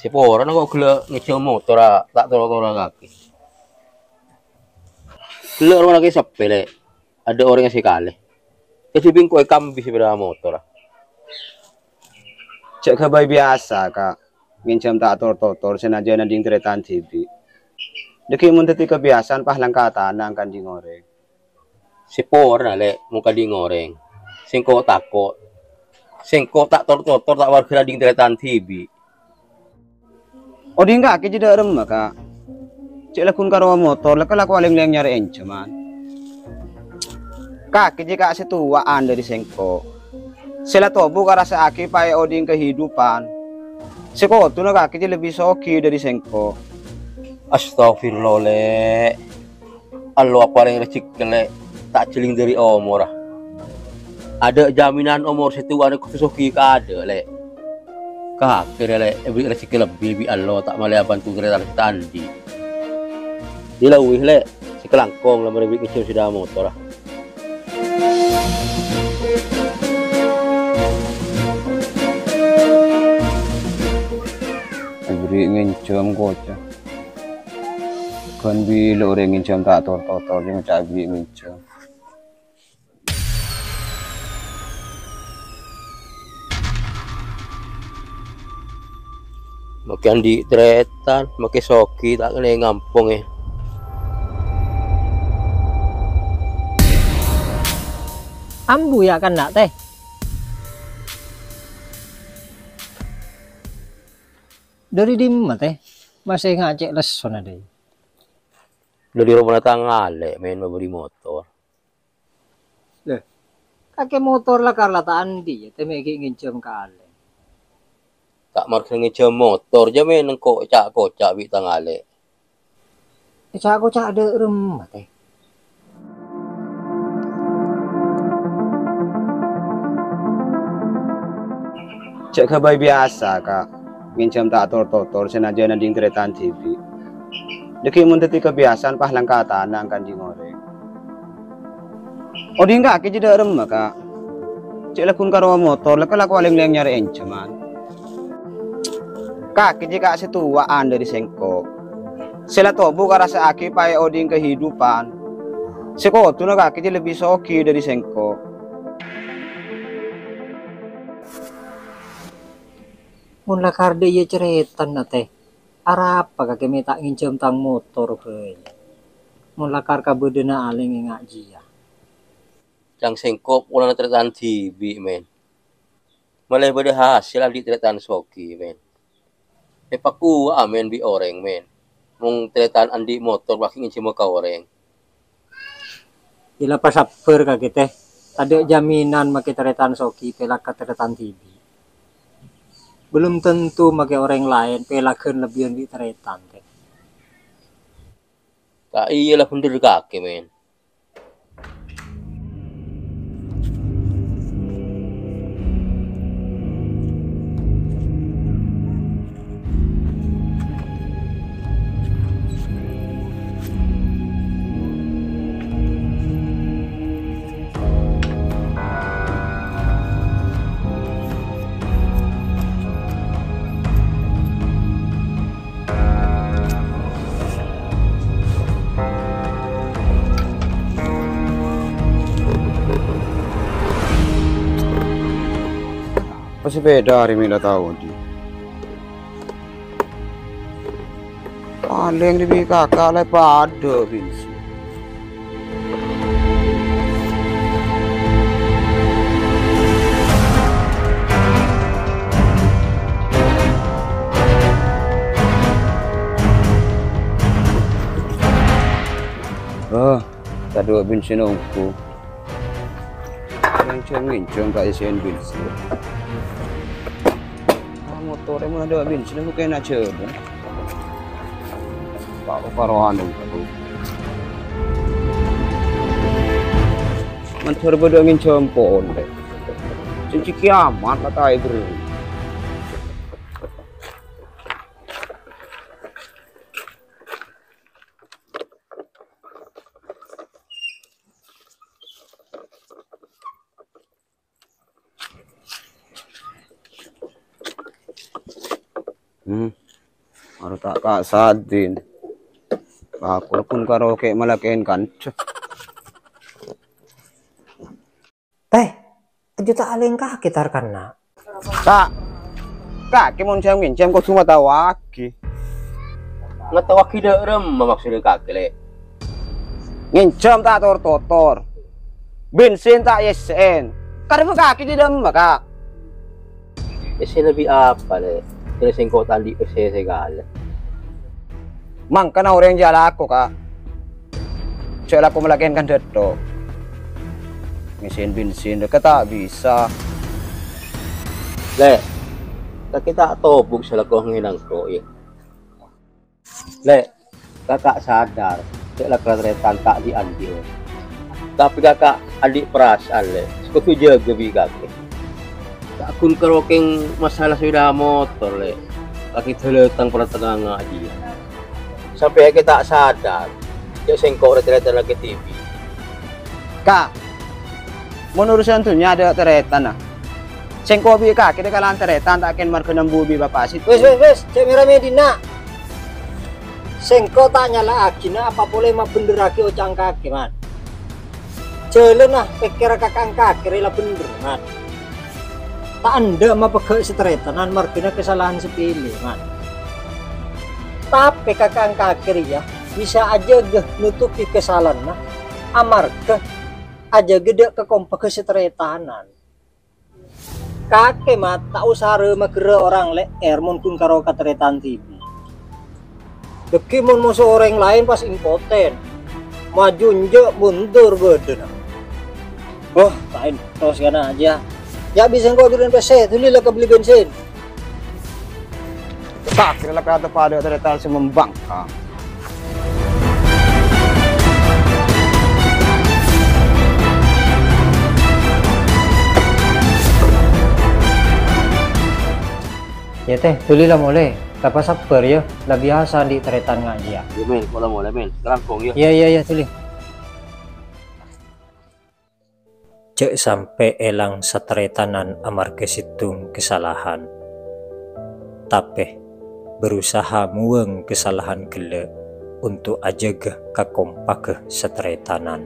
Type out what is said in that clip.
Seporan kok gelek ngecil motor tak tolong-tolong kaki. Gelek orang lagi sepele. Ada orang yang sekali. Kecipin kue kambi sepeda motor. Cek kabay biasa kak. Ngincam tak tor-tor senajan nading teretan TV. Deki mun teti kebiasaan pahlang kata nang di ngoreng. Seporan lek muka di ngoreng. Singko takut. Singko tak tor-tor tak warga ding teretan TV. Oh di enggak ke jeda rem kak. Cek lakun karo motor lek laku aling-aling nyari enceman. Kak jika setuaan dari sengko. Sila tobu karasa aki pae oding kehidupan. Seko tu na kak lebih soki dari sengko. Astagfirullah lek. Allah apa yang recik lek tak celing dari omor. Ada jaminan umur setuan aku soki ka ada lek. Kakek lek beri rezeki lebih Allah tak malah bantu kereta tandi. Dilawih lek si kelangkong lamar beri kecil sudah motor. Beri ngincam kocak. Kan bilo orang ngincam tak tor dia macam beri ngincam. Makin di tretan, makin soki tak kena ngampung Ambu ya kan nak teh. Dari dimana teh? Masih ngacek leson ada. Dari rumah tangale main memberi motor. Leh. Kakek motor lah karena tak andi ya teh megi ngincam kale. Tak marke ngecem motor je main kocak bi tangale. Cak ada rumah teh. Cek kabay biasa kak. Ngincam tak tor senajan nading teretan TV. Deki mun teti kebiasaan pahlang kata nang di ngoreng. Oh di enggak ke jeda rem kak. Cek lakun karo motor lek laku aling-aling nyari enceman. Kak jika setuaan dari sengko. Sila tobu karasa aki pae oding kehidupan. Seko tu na kak lebih soki dari sengko. Mun lakar de ye ceretan na teh. Arapa kakek me tak ngincam tang motor ke. Mun lakar kabedena aling ngak jia. Jang sengkop ulang tretan TV men. Malah pada hasil di tretan soki men. Paku amen bi orang men. Mung tretan andi motor baki ngecem ka orang. Ila pasaper kakek teh. Ada jaminan make teretan soki pelak ka teretan TV. Belum tentu make orang lain pelakeun lebihan di teretan teh. Tak iyalah bener kaki men. Pasti beda hari mila tahu di. Paling lebih kakak lah pada binsi. Tak ada binsi nungku. Ngincang tak isian binsi. Motornya mana ada bensin aku kena coba. Paruhan dong. Motor bodoh angin cempon deh. Cinci kiamat kata ibu. Harus tak kasadin. Aku pun karaoke malakin kan. Teh, kejuta aleng kaki tarkana. Kak, kaki mau jam kau cuma tahu lagi. Ngetawa tidak rem maksudnya kaki le. Ngincam tak tor. Bensin tak yesen. Karena kaki di dalam kak. Saya lebih apa le? Saya singkau tadi saya segala. Mang karena orang yang jalan aku kak. Soal aku melakukan kan dedo. Ngisiin bensin dekat tak bisa. Le, kita tobuk selaku ngilang ko ya. Le, kakak sadar, saya keretan tak diambil. Tapi kakak adik perasaan le, sekutu jaga bi kakek. Tak kun kerokeng masalah sepeda motor le, kaki terletang pada tengah ngaji. Sampai kita sadar, dia sengkok retretan lagi TV. Kak, menurut santunya ada teretan nah. Sengko bi kak, kita kalan teretan tak akan marke nembubi bapak situ. Wes, cek merah Medina. Sengko tak nyala akina apa boleh mah bener aki ocang kaki man. Jalan nah pikir kakang kaki rela bener man. Tak anda mah pegawai seteretanan markina kesalahan sepele man. Tapi kakang kaki ya bisa aja geh nutupi kesalahan nah. Amarga aja gede ke kompak keseteretanan. Kakek mata usara magere orang le ermon kun karo kateretan TV. Deki mun musuh orang lain pas impoten. Maju nje mundur beden. Oh, lain terus kana aja. Ya bisa engkau durin PC, tulilah ke beli bensin. Tak kira kata pada teretan si membangkang. Ya teh, tulilah mulai. Apa sabar ya, lah biasa di teretan ngaji ya. Ya men, kalau mau men, terangkong ya. Iya, tulis. Cek sampai elang seteretanan amarga situng kesalahan. Tapi berusaha mueng kesalahan gele untuk ajaga kakompak seteretanan.